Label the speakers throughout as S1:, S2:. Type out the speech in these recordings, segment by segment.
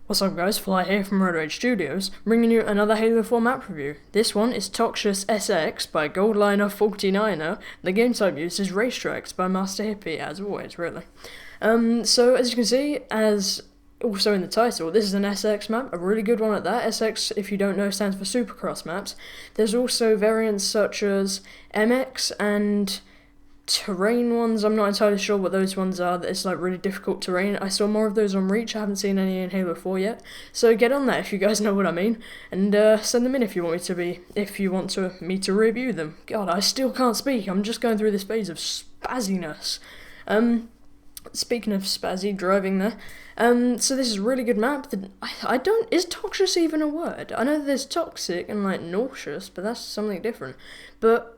S1: What's up guys, Fly here from RoadRageStudios, bringing you another Halo 4 map review. This one is Toxious SX by GOLDLINER 49NER. The game type used is RACETRACKS by Master Hippie, as always, really. So as you can see, as also in the title, this is an SX map, a really good one at that. SX, if you don't know, stands for Supercross maps. There's also variants such as MX and terrain ones. I'm not entirely sure what those ones are. It's like really difficult terrain. I saw more of those on Reach. I haven't seen any in Halo 4 yet. So get on that if you guys know what I mean, and send them in if you want me to review them. God, I still can't speak. I'm just going through this phase of spazziness. Speaking of spazzy, driving there. So this is a really good map. Is toxious even a word? I know there's toxic and like nauseous, but that's something different. But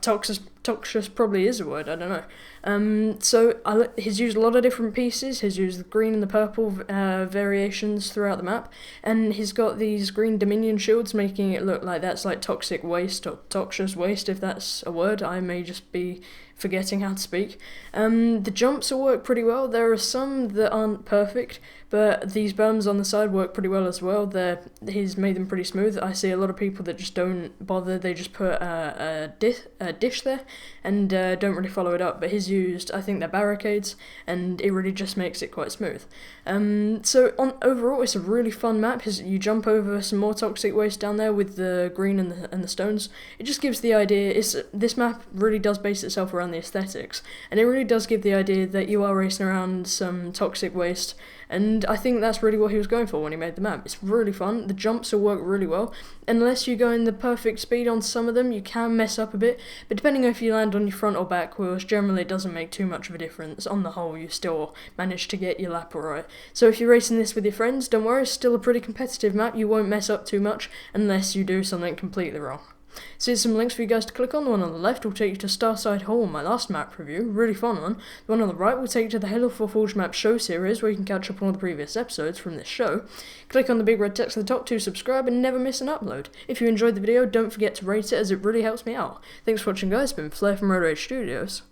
S1: toxious probably is a word, I don't know. So he's used a lot of different pieces. He's used the green and the purple variations throughout the map, and he's got these green Dominion shields, making it look like that's like toxic waste or toxious waste, if that's a word. I may just be forgetting how to speak. The jumps will work pretty well. There are some that aren't perfect, but these berms on the side work pretty well as well. He's made them pretty smooth. I see a lot of people that just don't bother. They just put a dish there and don't really follow it up, but he's used, I think they're barricades, and it really just makes it quite smooth. Overall, it's a really fun map. You jump over some more toxic waste down there with the green and the stones. It just gives the idea, this map really does base itself around the aesthetics, and it really does give the idea that you are racing around some toxic waste, and I think that's really what he was going for when he made the map. It's really fun. The jumps will work really well. Unless you go in the perfect speed on some of them, you can mess up a bit, but depending on if you land on your front or back wheels, generally it doesn't make too much of a difference. On the whole, you still manage to get your lap alright. So if you're racing this with your friends, don't worry, it's still a pretty competitive map. You won't mess up too much unless you do something completely wrong. So here's some links for you guys to click on. The one on the left will take you to Starside Hall, my last map review, really fun one. The one on the right will take you to the Halo 4 Forge map show series, where you can catch up on all the previous episodes from this show. Click on the big red text at the top to subscribe and never miss an upload. If you enjoyed the video, don't forget to rate it, as it really helps me out. Thanks for watching guys, it's been Flair from RoadRageStudios.